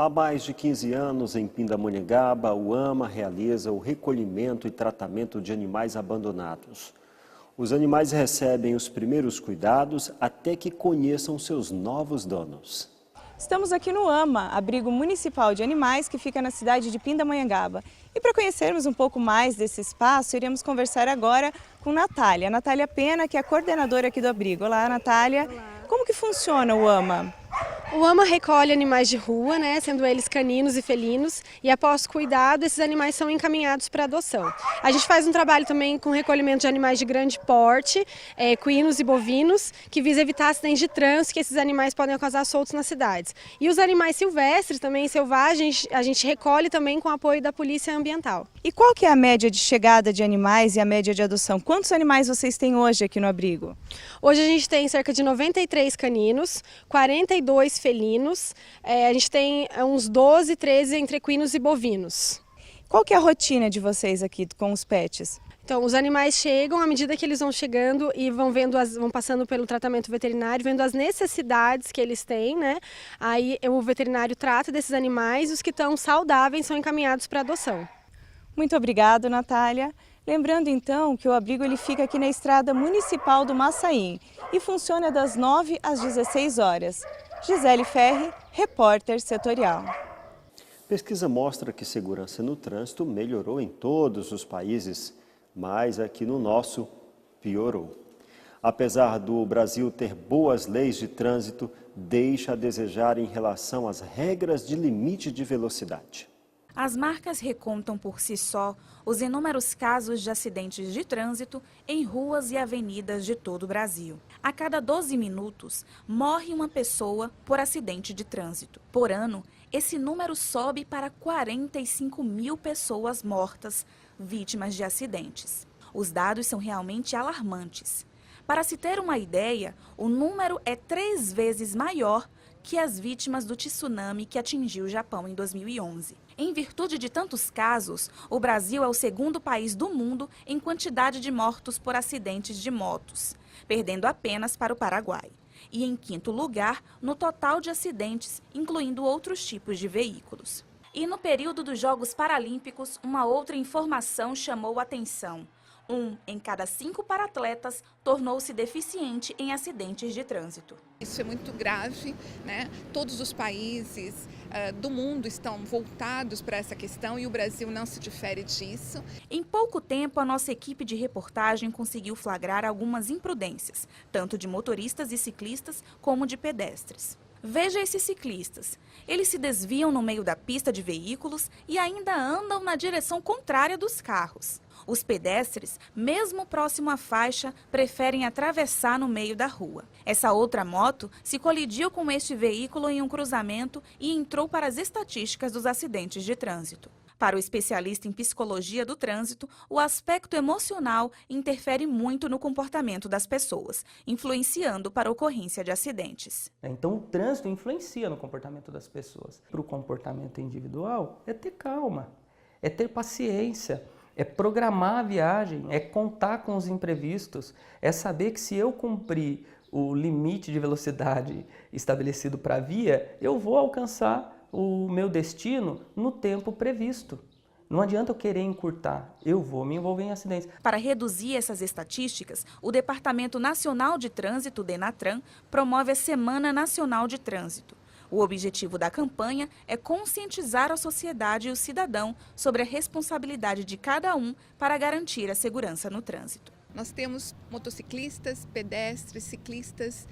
Há mais de 15 anos, em Pindamonhangaba, o AMA realiza o recolhimento e tratamento de animais abandonados. Os animais recebem os primeiros cuidados até que conheçam seus novos donos. Estamos aqui no AMA, abrigo municipal de animais que fica na cidade de Pindamonhangaba. E para conhecermos um pouco mais desse espaço, iremos conversar agora com Natália. Natália Pena, que é a coordenadora aqui do abrigo. Olá, Natália. Olá. Como que funciona o AMA? O AMA recolhe animais de rua, sendo eles caninos e felinos, e após cuidado, esses animais são encaminhados para adoção. A gente faz um trabalho também com recolhimento de animais de grande porte, equinos e bovinos, que visa evitar acidentes de trânsito que esses animais podem causar soltos nas cidades. E os animais silvestres, também selvagens, a gente recolhe também com apoio da Polícia Ambiental. E qual que é a média de chegada de animais e a média de adoção? Quantos animais vocês têm hoje aqui no abrigo? Hoje a gente tem cerca de 93 caninos, 42 felinos, a gente tem uns 12, 13 entre equinos e bovinos. Qual que é a rotina de vocês aqui com os pets? Então, os animais chegam, à medida que eles vão chegando e vão passando pelo tratamento veterinário, vendo as necessidades que eles têm, Aí o veterinário trata desses animais e os que estão saudáveis são encaminhados para adoção. Muito obrigada, Natália. Lembrando então que o abrigo ele fica aqui na estrada municipal do Massaim e funciona das 9 às 16 horas. Gisele Ferri, repórter setorial. Pesquisa mostra que segurança no trânsito melhorou em todos os países, mas aqui no nosso piorou. Apesar do Brasil ter boas leis de trânsito, deixa a desejar em relação às regras de limite de velocidade. As marcas recontam por si só os inúmeros casos de acidentes de trânsito em ruas e avenidas de todo o Brasil. A cada 12 minutos, morre uma pessoa por acidente de trânsito. Por ano, esse número sobe para 45 mil pessoas mortas, vítimas de acidentes. Os dados são realmente alarmantes. Para se ter uma ideia, o número é 3 vezes maior que as vítimas do tsunami que atingiu o Japão em 2011. Em virtude de tantos casos, o Brasil é o segundo país do mundo em quantidade de mortos por acidentes de motos, perdendo apenas para o Paraguai. E em quinto lugar, no total de acidentes, incluindo outros tipos de veículos. E no período dos Jogos Paralímpicos, uma outra informação chamou a atenção. 1 em cada 5 paratletas tornou-se deficiente em acidentes de trânsito. Isso é muito grave, Todos os países do mundo estão voltados para essa questão e o Brasil não se difere disso. Em pouco tempo, a nossa equipe de reportagem conseguiu flagrar algumas imprudências, tanto de motoristas e ciclistas como de pedestres. Veja esses ciclistas. Eles se desviam no meio da pista de veículos e ainda andam na direção contrária dos carros. Os pedestres, mesmo próximo à faixa, preferem atravessar no meio da rua. Essa outra moto se colidiu com este veículo em um cruzamento e entrou para as estatísticas dos acidentes de trânsito. Para o especialista em psicologia do trânsito, o aspecto emocional interfere muito no comportamento das pessoas, influenciando para a ocorrência de acidentes. Então, o trânsito influencia no comportamento das pessoas. Para o comportamento individual, é ter calma, é ter paciência, é programar a viagem, é contar com os imprevistos, é saber que se eu cumprir o limite de velocidade estabelecido para a via, eu vou alcançar o meu destino no tempo previsto. Não adianta eu querer encurtar, eu vou me envolver em acidentes. Para reduzir essas estatísticas, o Departamento Nacional de Trânsito, DENATRAN, promove a Semana Nacional de Trânsito. O objetivo da campanha é conscientizar a sociedade e o cidadão sobre a responsabilidade de cada um para garantir a segurança no trânsito. Nós temos motociclistas, pedestres, ciclistas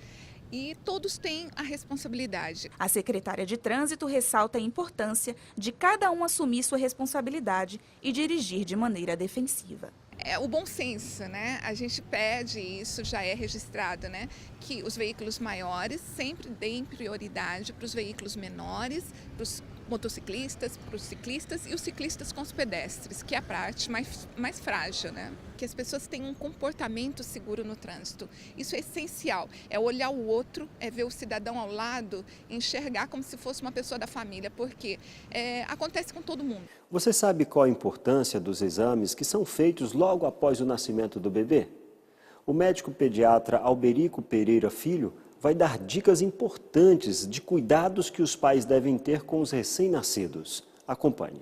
e todos têm a responsabilidade. A secretária de Trânsito ressalta a importância de cada um assumir sua responsabilidade e dirigir de maneira defensiva. É o bom senso, A gente pede, isso já é registrado, que os veículos maiores sempre deem prioridade para os veículos menores, para os motociclistas, para os ciclistas e os ciclistas com os pedestres, que é a parte mais frágil, Que as pessoas tenham um comportamento seguro no trânsito. Isso é essencial, é olhar o outro, é ver o cidadão ao lado, enxergar como se fosse uma pessoa da família, porque acontece com todo mundo. Você sabe qual a importância dos exames que são feitos logo após o nascimento do bebê? O médico pediatra Alberico Pereira Filho vai dar dicas importantes de cuidados que os pais devem ter com os recém-nascidos. Acompanhe.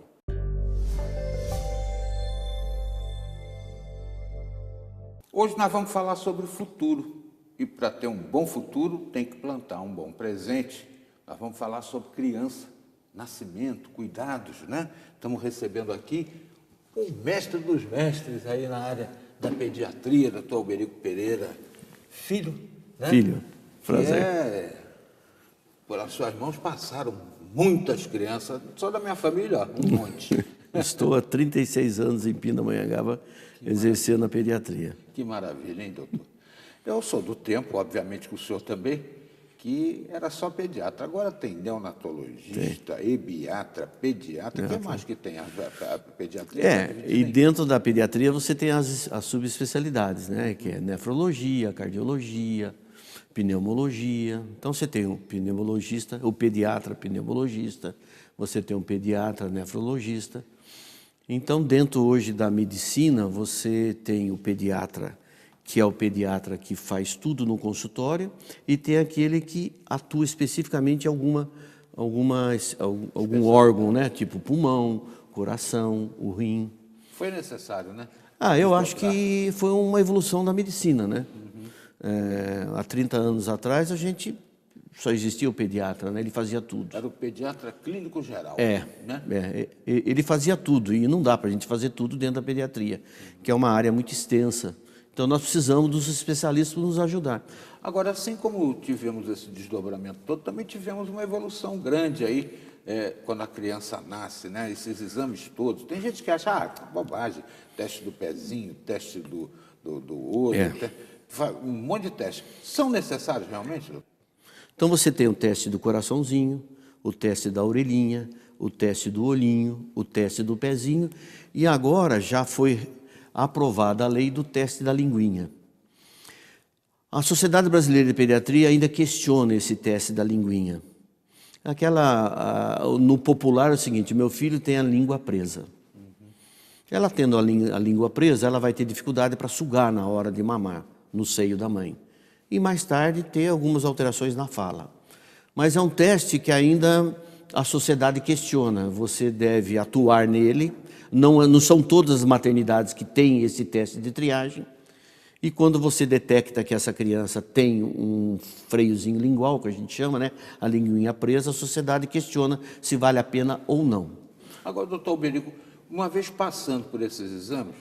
Hoje nós vamos falar sobre o futuro. E para ter um bom futuro, tem que plantar um bom presente. Nós vamos falar sobre criança, nascimento, cuidados, né? Estamos recebendo aqui um mestre dos mestres aí na área da pediatria, Dr. Alberico Pereira, filho, né? Filho, prazer. Pelas suas mãos passaram muitas crianças, só da minha família, um monte. Estou há 36 anos em Pindamonhangaba, exercendo a pediatria. Que maravilha, hein, doutor? Eu sou do tempo, obviamente que o senhor também, que era só pediatra. Agora tem neonatologista, ebiatra, pediatra. O que mais que tem a pediatria? E dentro da pediatria você tem as subespecialidades, né? Que é nefrologia, cardiologia, pneumologia. Então você tem o pneumologista, o pediatra pneumologista, você tem um pediatra nefrologista. Então, dentro hoje da medicina, você tem o pediatra, que é o pediatra que faz tudo no consultório, e tem aquele que atua especificamente em algum órgão, né? Tipo pulmão, coração, o rim. Foi necessário, né? Eu acho que foi uma evolução da medicina, né? Há 30 anos atrás, só existia o pediatra, né? Ele fazia tudo. Era o pediatra clínico geral. Né? Ele fazia tudo, e não dá para a gente fazer tudo dentro da pediatria, que é uma área muito extensa. Então, nós precisamos dos especialistas para nos ajudar. Agora, assim como tivemos esse desdobramento todo, também tivemos uma evolução grande aí, quando a criança nasce, né? Esses exames todos. Tem gente que acha, bobagem, teste do pezinho, teste do olho, um monte de testes. São necessários realmente, doutor? Então, você tem o teste do coraçãozinho, o teste da orelhinha, o teste do olhinho, o teste do pezinho, e agora já foi aprovada a lei do teste da linguinha. A Sociedade Brasileira de Pediatria ainda questiona esse teste da linguinha. No popular é o seguinte, meu filho tem a língua presa. Ela tendo a língua presa, ela vai ter dificuldade para sugar na hora de mamar, no seio da mãe. E mais tarde ter algumas alterações na fala. Mas é um teste que ainda a sociedade questiona. Você deve atuar nele. Não são todas as maternidades que têm esse teste de triagem. E quando você detecta que essa criança tem um freiozinho lingual, que a gente chama, né? A linguinha presa, a sociedade questiona se vale a pena ou não. Agora, doutor Alberico, uma vez passando por esses exames,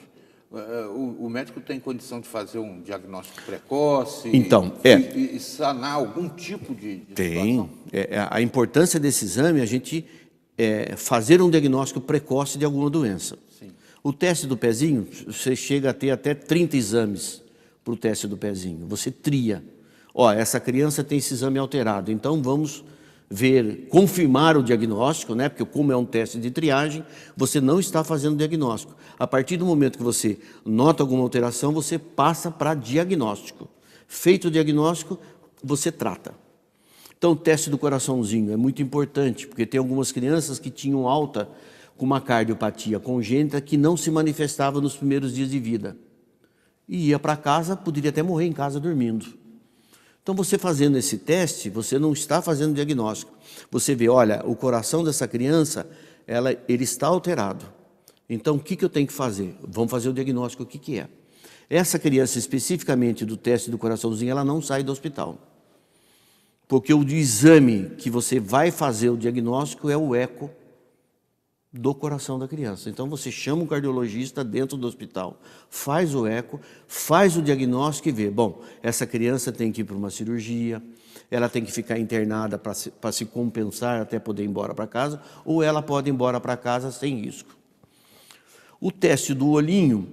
o médico tem condição de fazer um diagnóstico precoce e sanar algum tipo de situação? Tem. A importância desse exame é a gente fazer um diagnóstico precoce de alguma doença. Sim. O teste do pezinho, você chega a ter até 30 exames para o teste do pezinho. Você tria. Essa criança tem esse exame alterado, então vamos confirmar o diagnóstico, né? Porque como é um teste de triagem, você não está fazendo diagnóstico. A partir do momento que você nota alguma alteração, você passa para diagnóstico. Feito o diagnóstico, você trata. Então, o teste do coraçãozinho é muito importante, porque tem algumas crianças que tinham alta com uma cardiopatia congênita que não se manifestava nos primeiros dias de vida. E ia para casa, poderia até morrer em casa dormindo. Então, você fazendo esse teste, você não está fazendo diagnóstico. Você vê, olha, o coração dessa criança, ele está alterado. Então, o que eu tenho que fazer? Vamos fazer o diagnóstico, o que é. Essa criança, especificamente do teste do coraçãozinho, ela não sai do hospital. Porque o exame que você vai fazer o diagnóstico é o eco do coração da criança. Então, você chama um cardiologista dentro do hospital, faz o eco, faz o diagnóstico e vê, essa criança tem que ir para uma cirurgia, ela tem que ficar internada para se compensar até poder ir embora para casa, ou ela pode ir embora para casa sem risco. O teste do olhinho,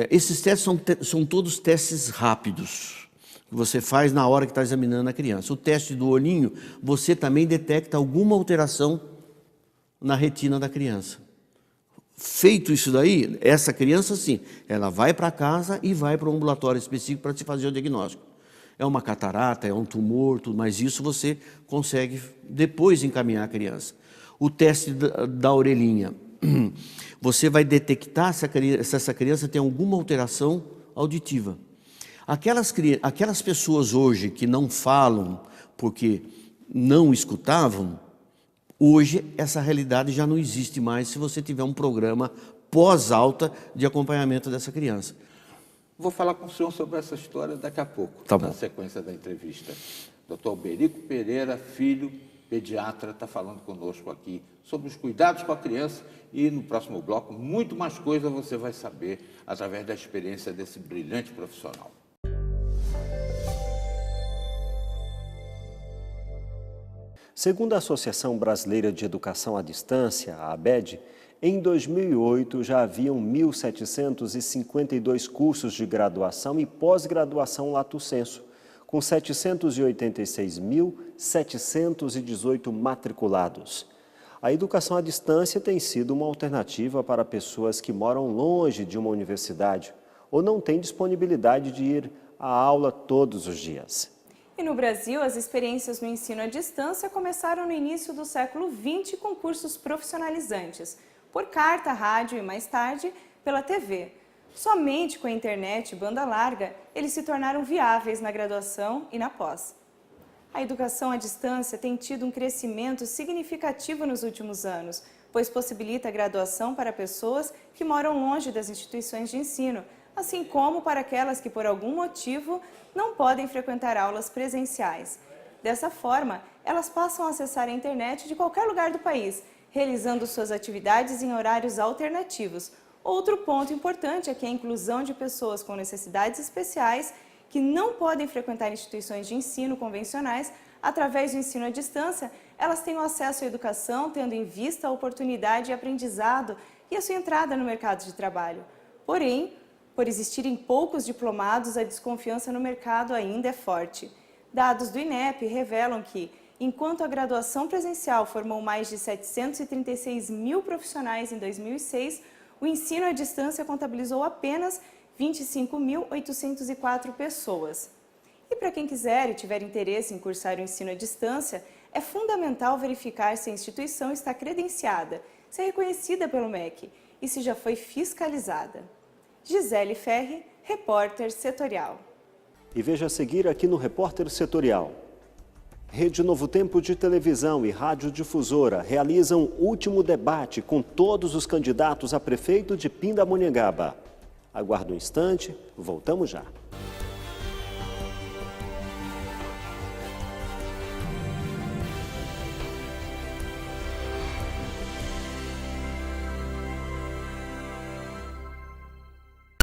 esses testes são todos testes rápidos, que você faz na hora que está examinando a criança. O teste do olhinho, você também detecta alguma alteração na retina da criança. Feito isso daí, essa criança, sim, ela vai para casa e vai para um ambulatório específico para se fazer o diagnóstico. É uma catarata, é um tumor, mas isso você consegue depois encaminhar a criança. O teste da orelhinha, você vai detectar se essa criança tem alguma alteração auditiva. Aquelas pessoas hoje que não falam porque não escutavam, hoje essa realidade já não existe mais se você tiver um programa pós-alta de acompanhamento dessa criança. Vou falar com o senhor sobre essa história daqui a pouco, Tá bom. na sequência da entrevista. Dr. Alberico Pereira Filho, pediatra, está falando conosco aqui sobre os cuidados com a criança e no próximo bloco muito mais coisa você vai saber através da experiência desse brilhante profissional. Segundo a Associação Brasileira de Educação à Distância, a ABED, em 2008 já haviam 1.752 cursos de graduação e pós-graduação lato sensu, com 786.718 matriculados. A educação à distância tem sido uma alternativa para pessoas que moram longe de uma universidade ou não têm disponibilidade de ir à aula todos os dias. E no Brasil, as experiências no ensino à distância começaram no início do século XX com cursos profissionalizantes, por carta, rádio e mais tarde pela TV. Somente com a internet e banda larga, eles se tornaram viáveis na graduação e na pós. A educação à distância tem tido um crescimento significativo nos últimos anos, pois possibilita a graduação para pessoas que moram longe das instituições de ensino, assim como para aquelas que, por algum motivo, não podem frequentar aulas presenciais. Dessa forma, elas passam a acessar a internet de qualquer lugar do país, realizando suas atividades em horários alternativos. Outro ponto importante é que a inclusão de pessoas com necessidades especiais que não podem frequentar instituições de ensino convencionais, através do ensino à distância, elas têm o acesso à educação, tendo em vista a oportunidade de aprendizado e a sua entrada no mercado de trabalho. Porém, por existirem poucos diplomados, a desconfiança no mercado ainda é forte. Dados do INEP revelam que, enquanto a graduação presencial formou mais de 736 mil profissionais em 2006, o ensino à distância contabilizou apenas 25.804 pessoas. E para quem quiser e tiver interesse em cursar o ensino à distância, é fundamental verificar se a instituição está credenciada, se é reconhecida pelo MEC e se já foi fiscalizada. Gisele Ferri, repórter setorial. E veja a seguir aqui no Repórter Setorial. Rede Novo Tempo de Televisão e Rádio Difusora realizam último debate com todos os candidatos a prefeito de Pindamonhangaba. Aguarde um instante, voltamos já.